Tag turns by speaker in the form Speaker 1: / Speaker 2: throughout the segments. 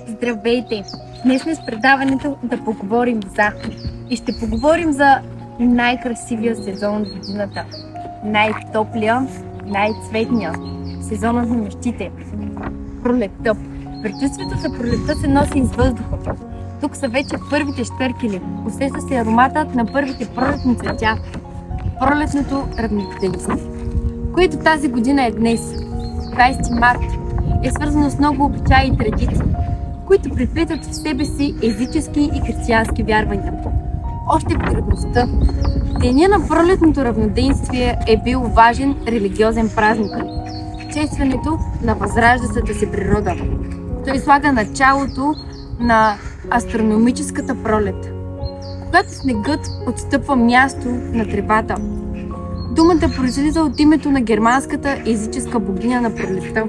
Speaker 1: Здравейте! Днес сме с предаването да поговорим за и ще поговорим за най-красивия сезон от годината. Най-топлия, най-цветния. Сезонът на мечтите. Пролетта. Предчувствието за пролетта се носи из въздуха. Тук са вече първите щъркели. Усеща се ароматът на първите пролетни цветя. Пролетното равноденствие, което тази година е днес, 20 март, е свързано с много обичаи и традиции, които преплитат в себе си езически и християнски вярвания. Още в древността, деня на пролетното равноденствие е бил важен религиозен празник, честването на възраждащата се природа. Той слага началото на астрономическата пролет, когато снегът отстъпва място на тревата. Думата произлиза от името на германската езическа богиня на пролетта.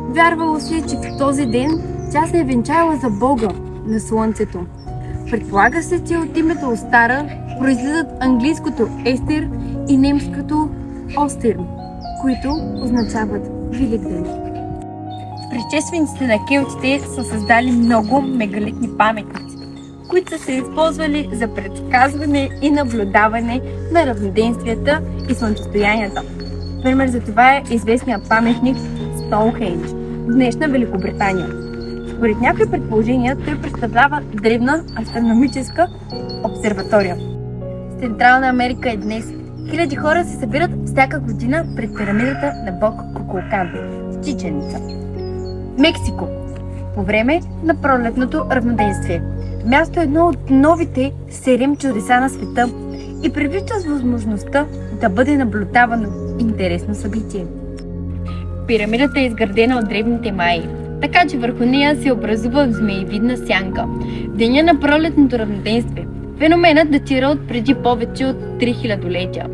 Speaker 1: Вярвало се, че в този ден тя се е венчала за Бога на Слънцето. Предполага се, че от името Остара произлизат английското Естер и немското Остерн, които означават Велик ден. Предшествениците на келтите са създали много мегалитни паметници, които са се използвали за предсказване и наблюдаване на равноденствията и слънчестоянията. Пример за това е известният паметник Стоунхендж в днешна Великобритания. Според някои предположения той представлява древна астрономическа обсерватория. В Централна Америка е днес. Хиляди хора се събират всяка година пред пирамидата на бог Кукулкан в Чиченица. Мексико. По време на пролетното равноденствие. Място е едно от новите 7 чудеса на света и привлича с възможността да бъде наблюдавано интересно събитие. Пирамидата е изградена от древните майи, така че върху нея се образува змеевидна сянка. В деня на пролетното равноденствие феноменът датира от преди повече от 3000 летия.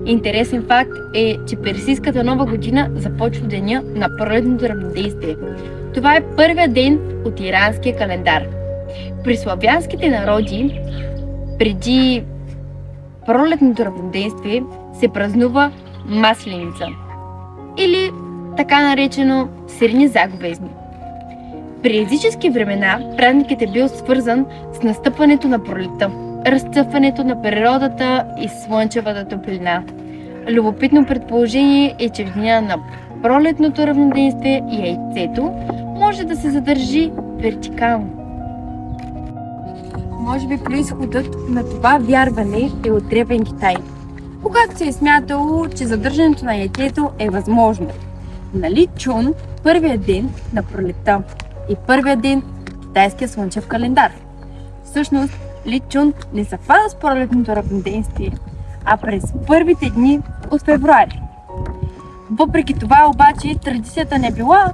Speaker 1: Интересен факт е, че персийската нова година започва деня на пролетното равноденствие. Това е първият ден от иранския календар. При славянските народи преди пролетното равноденствие се празнува Масленица или така наречено Сирни заговезни. При езически времена празникът е бил свързан с настъпването на пролетта, разцъфването на природата и слънчевата топлина. Любопитно предположение е, че в деня на пролетното равноденствие яйцето може да се задържи вертикално. Може би произходът на това вярване е от древен Китай, когато се е смятало, че задържането на яйцето е възможно. На Ли Чун първият ден на пролетта и първият ден в китайския слънчев календар. Всъщност, Ли Чун не съвпада с пролетното равноденствие, а през първите дни от февруари. Въпреки това обаче традицията не била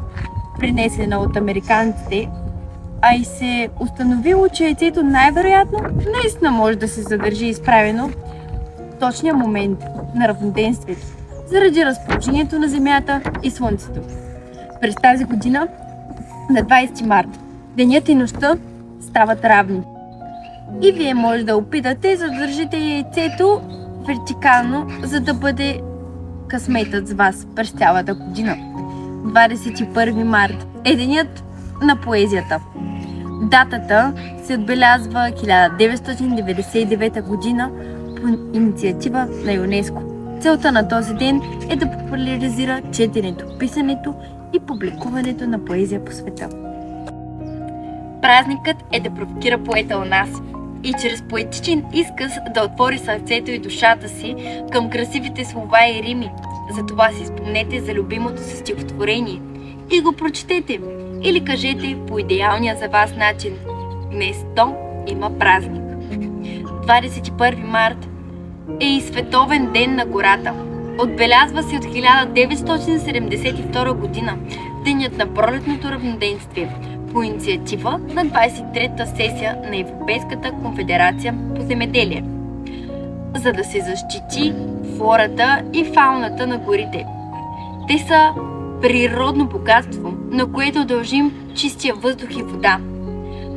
Speaker 1: принесена от американците, а и се установило, че яйцето най-вероятно наистина може да се задържи изправено в точния момент на равноденствието, заради разположението на Земята и Слънцето. През тази година, на 20 март, денят и нощта стават равни. И вие може да опитате да задържите яйцето вертикално, за да бъде късметът с вас през цялата година. 21 март е денят на поезията. Датата се отбелязва 1999 година по инициатива на ЮНЕСКО. Целта на този ден е да популяризира четенето, писането и публикуването на поезия по света. Празникът е да провокира поета у нас и чрез поетичен изказ да отвори сърцето и душата си към красивите слова и рими. Затова си спомнете за любимото си стихотворение и го прочетете или кажете по идеалния за вас начин: днес то има празник. 21 март е и Световен ден на гората. Отбелязва се от 1972 година, денят на пролетното равноденствие, по инициатива на 23-та сесия на Европейската конфедерация по земеделие, за да се защити флората и фауната на горите. Те са природно богатство, на което дължим чистия въздух и вода,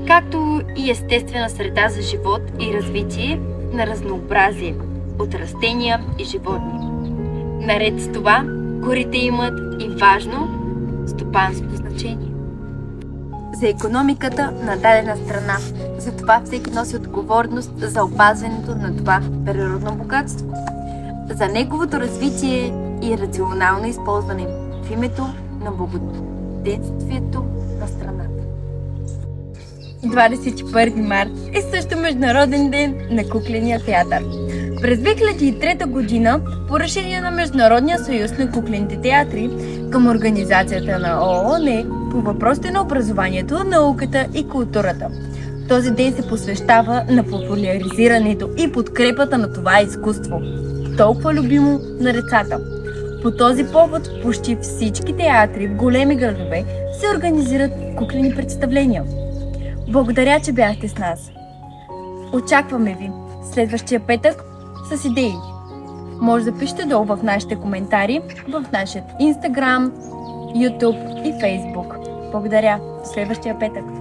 Speaker 1: както и естествена среда за живот и развитие на разнообразие от растения и животни. Наред с това, горите имат и важно стопанско значение. за икономиката на дадена страна. Затова всеки носи отговорност за опазването на това природно богатство, за неговото развитие и рационално използване в името на благоденствието на страната. 21 март е също Международен ден на кукления театър. През 2003 година, по решение на Международния съюз на куклените театри към Организацията на ООН по въпросите на образованието, науката и културата, този ден се посвещава на популяризирането и подкрепата на това изкуство, толкова любимо на децата. По този повод почти всички театри в големи градове се организират куклени представления. Благодаря, че бяхте с нас. Очакваме ви следващия петък с идеи. Може да пишете долу в нашите коментари, в нашия Instagram, YouTube и Facebook. Благодаря. До следващия петък.